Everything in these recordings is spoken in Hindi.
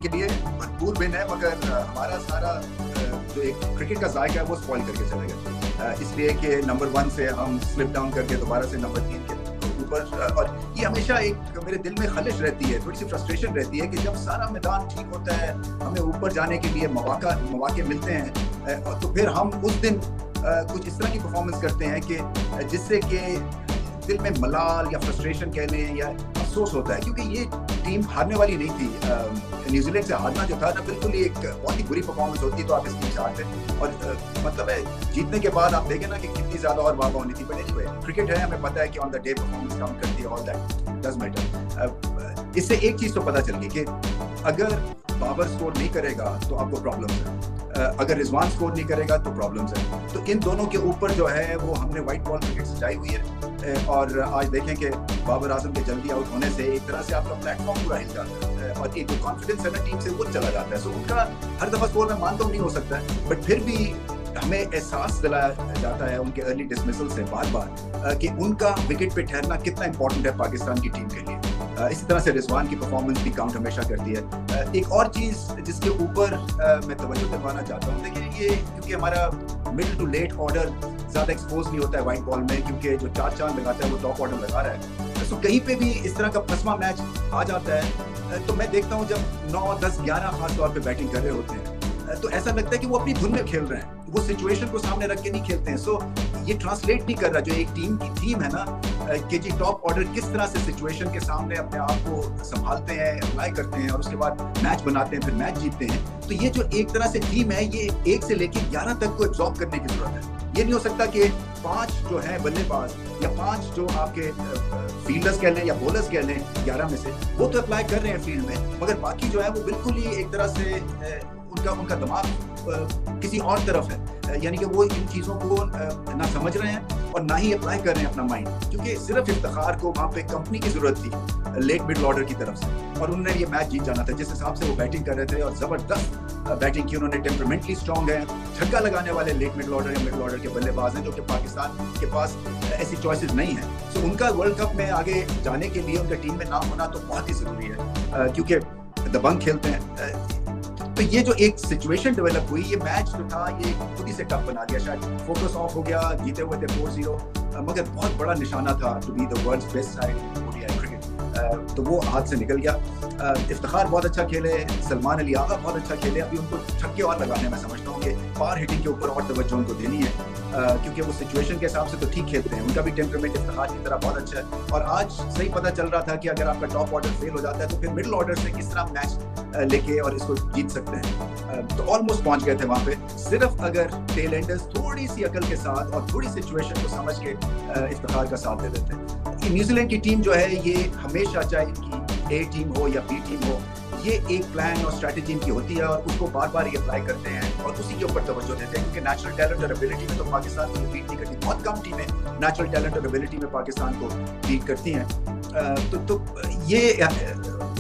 के लिए भरपूर विन है, मगर हमारा सारा जो एक क्रिकेट का जायका है वो स्पॉइल करके चले गए, इसलिए कि नंबर 1 से हम स्लिप डाउन करके दोबारा से नंबर 3 के ऊपर। और ये हमेशा एक मेरे दिल में खलिश रहती है, थोड़ी सी फ्रस्ट्रेशन रहती है कि जब सारा मैदान ठीक होता है, हमें ऊपर जाने के लिए मौके मिलते हैं, तो फिर हम उस दिन कुछ इस तरह की परफॉर्मेंस करते हैं कि जिससे कि दिल में मलाल या फ्रस्ट्रेशन कह लें या अफसोस होता है, क्योंकि ये टीम हारने वाली नहीं थी। न्यूजीलैंड से हारना जो था ना, बिल्कुल ही एक बहुत ही बुरी परफॉर्मेंस होती तो आप इस टीम से हारते, और मतलब है जीतने के बाद आप देखें ना कि कितनी ज्यादा और वाह होनी थी। बट एनीवे, क्रिकेट है, हमें पता है कि on the day performance count करती है, ऑल दैट डज मैटर। इससे एक चीज तो पता चल गई कि अगर बाबर स्कोर नहीं करेगा तो आपको प्रॉब्लम्स है, अगर रिजवान स्कोर नहीं करेगा तो प्रॉब्लम्स है। तो इन दोनों के ऊपर जो है वो हमने व्हाइट बॉल क्रिकेट सजाई हुई है, और आज देखें कि बाबर आजम के जल्दी आउट होने से एक तरह से आपका प्लेटफॉर्म पूरा हिल जाता है, और एक जो कॉन्फिडेंस है ना टीम से वो चला जाता है। सो उनका हर दफा स्कोर में मानता हूँ नहीं हो सकता है, बट फिर भी हमें एहसास दिलाया जाता है उनके अर्ली डिसमिसल से बार बार कि उनका विकेट पे ठहरना कितना इंपॉर्टेंट है पाकिस्तान की टीम के लिए। इसी तरह से रिजवान की परफॉर्मेंस भी काउंट हमेशा करती है। एक और चीज जिसके ऊपर मैं तवज्जो करवाना चाहता हूँ, देखिए ये क्योंकि हमारा मिडिल टू लेट ऑर्डर ज्यादा एक्सपोज नहीं होता है व्हाइट बॉल में, क्योंकि जो 4 चांद लगाता है वो टॉप ऑर्डर लगा रहा है, तो कहीं पे भी इस तरह का फसवा मैच आ जाता है तो मैं देखता हूँ जब 9, 10, 11 खास तौर पे बैटिंग कर रहे होते हैं तो ऐसा लगता है कि वो अपनी धुन में खेल रहे हैं, वो सिचुएशन को सामने रख के नहीं खेलते हैं। सो ये ट्रांसलेट नहीं कर रहा, जो एक टीम की थीम है ना कि जी टॉप ऑर्डर किस तरह से सिचुएशन के सामने अपने आप को संभालते हैं, अप्लाई करते हैं और उसके बाद मैच बनाते हैं, फिर मैच जीतते हैं। तो ये जो एक तरह से टीम है, ये 1 से लेकर 11 तक को एब्जॉर्ब करने की जरूरत है। ये नहीं हो सकता कि 5 जो है बल्लेबाज या 5 जो आपके फील्डर्स कह लें या बॉलर्स कह लें 11 में से, वो तो अप्लाई कर रहे हैं फील्ड में, मगर बाकी जो है वो बिल्कुल ही एक तरह से उनका दिमाग किसी और तरफ है, यानी कि वो इन चीज़ों को ना समझ रहे हैं और ना ही अप्लाई कर रहे हैं अपना माइंड, क्योंकि सिर्फ इफ्तिखार को वहाँ पे कंपनी की ज़रूरत थी लेट मिडल ऑर्डर की तरफ से, और उन्होंने ये मैच जीत जाना था जिस हिसाब से वो बैटिंग कर रहे थे, और ज़बरदस्त बैटिंग की उन्होंने, टेम्परामेंटली स्ट्रॉन्ग है, छक्का लगाने वाले लेट मिडल ऑर्डर या मिडल ऑर्डर के बल्लेबाज हैं, जो कि पाकिस्तान के पास ऐसी चॉइसेस नहीं है। तो उनका वर्ल्ड कप में आगे जाने के लिए उनका टीम में नाम होना तो बहुत ही ज़रूरी है, क्योंकि दबंग खेलते हैं। तो ये जो एक सिचुएशन डेवलप हुई, ये मैच जो था ये खुद ही से टफ बना दिया, शायद फोकस ऑफ हो गया, जीते हुए थे 4-0, मगर बहुत बड़ा निशाना था to be the world's best side ODI cricket, तो वो हाथ से निकल गया। इफ्तिखार बहुत अच्छा खेले, सलमान अली आगा बहुत अच्छा खेले, अभी उनको छक्के और लगाने मैं समझता हूँ कि पार हिटिंग के ऊपर और तवज्जो उनको देनी है, क्योंकि वो सिचुएशन के हिसाब से तो ठीक खेलते हैं, उनका भी टेम्परामेंट इफ्तिखार की तरह बहुत अच्छा है। और आज सही पता चल रहा था कि अगर आपका टॉप ऑर्डर फेल हो जाता है तो फिर मिडिल ऑर्डर से किस तरह मैच लेके और इसको जीत सकते हैं। तो ऑलमोस्ट पहुंच गए थे वहां पे, सिर्फ अगर टेल एंडर्स थोड़ी सी अकल के साथ और थोड़ी सिचुएशन को समझ के इफ्तिखार का साथ दे देते हैं। न्यूजीलैंड की टीम जो है ये हमेशा, चाहे इनकी ए टीम हो या बी टीम हो, ये एक प्लान और स्ट्रैटेजी इनकी होती है और उसको बार बार ये अप्लाई करते हैं और उसी के ऊपर तवज्जो देते हैं, क्योंकि नेचुरल टैलेंट और एबिलिटी में तो पाकिस्तान को बीट नहीं करती, बहुत कम टीमें नेचुरल टैलेंट और एबिलिटी में पाकिस्तान को बीट करती हैं। तो ये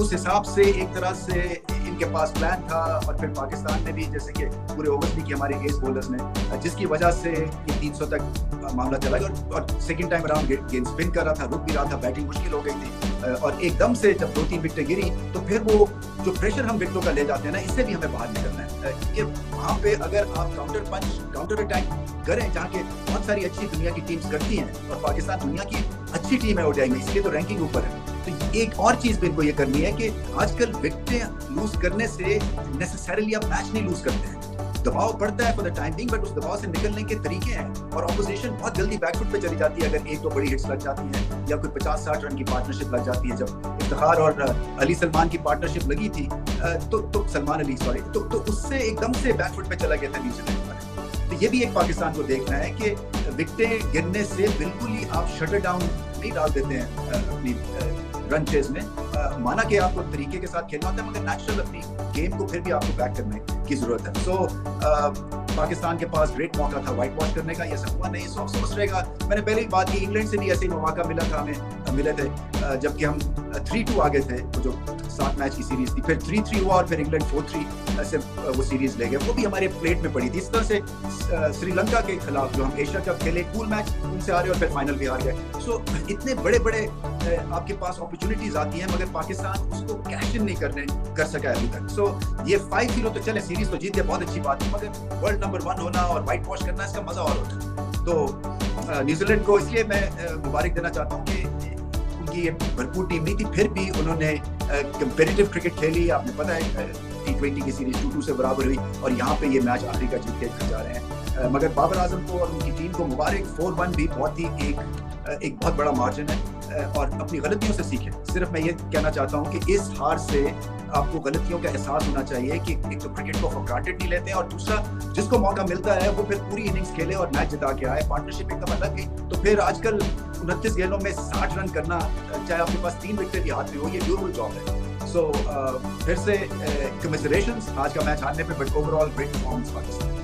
उस हिसाब से एक तरह से इनके पास प्लान था, और फिर पाकिस्तान ने भी जैसे कि पूरे ओवर्स भी किए हमारे एस बॉलर्स ने, जिसकी वजह से ये 300 तक मामला चला गया, और सेकंड टाइम अराउंड गेंद स्पिन कर रहा था, रुक भी रहा था, बैटिंग मुश्किल हो गई थी, और एकदम से जब 2-3 विकेटें गिरी तो फिर वो जो प्रेशर हम विकेटों का ले जाते हैं ना, इससे भी हमें बाहर निकलना है, क्योंकि वहाँ पे अगर आप काउंटर पंच, काउंटर अटैक करें, जहाँ के बहुत सारी अच्छी दुनिया की टीम्स करती हैं, और पाकिस्तान दुनिया की अच्छी टीम है ओडीआई में, इसलिए तो रैंकिंग ऊपर है। तो एक और चीज भी इनको ये करनी है कि आजकल विकेटें लूज करने से नेसेसरीली आप मैच नहीं लूज करते हैं, दबाव पड़ता है for the time being, but उस दबाव से निकलने के तरीके हैं, और ऑपोजिशन बहुत जल्दी बैकफुट पे चली जाती है अगर एक तो बड़ी हिट्स लग जाती हैं या कोई 50-60 रन की पार्टनरशिप लग जाती है। जब इफ्तिखार और अली सलमान की पार्टनरशिप लगी थी तो सलमान अली सॉरी तो उससे एकदम से बैकफुट पे चला गया था न्यूजीलैंड वाले। तो ये भी एक पाकिस्तान को देखना है कि विकेटें गिरने से बिल्कुल ही आप शटर डाउन नहीं डाल देते हैं अपनी रन चेज में, माना कि आपको तरीके के साथ खेलना होता है, मगर नेचुरल अपनी गेम को फिर भी आपको बैक करने की जरूरत है। सो पाकिस्तान के पास ग्रेट मौका था व्हाइट वॉश करने का, ये सब हुआ नहीं, सो अफसोस रहेगा। मैंने पहले ही बात की, इंग्लैंड से भी ऐसे ही मौका मिला था हमें, मिले थे, जबकि हम 3-2 आगे थे, जो 7 मैच की सीरीज थी, फिर 3-3 हुआ और फिर इंग्लैंड 4-3 से वो सीरीज ले गए, वो भी हमारे प्लेट में पड़ी थी। इस तरह से श्रीलंका के खिलाफ जो हम एशिया कप खेले, कूल मैच उनसे हारे और फिर फाइनल भी हार गए। सो इतने बड़े बड़े आपके पास अपॉर्चुनिटीज आती हैं, मगर पाकिस्तान उसको कैश इन नहीं कर सका है अभी तक। सो ये 5-0 तो चले, सीरीज तो जीत गए, बहुत अच्छी बात है, मगर वर्ल्ड नंबर 1 होना और व्हाइट वॉश करना, इसका मजा और होता है। तो न्यूजीलैंड को इसलिए मैं मुबारक देना चाहता हूँ कि उनकी ये भरपूर टीम नहीं थी, फिर भी उन्होंने कंपेटिटिव क्रिकेट खेली। आपने पता है T20 की सीरीज 2-2 से बराबर हुई और यहाँ पे ये मैच आखिरी का जीत के जा रहे हैं। मगर बाबर आजम को और उनकी टीम को मुबारक। 4-1 भी बहुत ही एक बहुत बड़ा मार्जिन है और अपनी गलतियों से सीखें। सिर्फ मैं ये कहना चाहता हूँ कि इस हार से आपको गलतियों का एहसास होना चाहिए कि एक तो क्रिकेट को फॉर ग्रांटेड नहीं लेते, और दूसरा जिसको मौका मिलता है वो फिर पूरी इनिंग्स खेले और मैच जिता के आए। पार्टनरशिप एकदम अलग गई, तो फिर आजकल 29 गेंदों में 60 रन करना, चाहे आपके पास 3 विकेट भी हाथ में हो, ये ड्यूरेबल जॉब है। सो फिर से कमिसरेशंस आज का मैच हारने पे, but overall great performance Pakistan.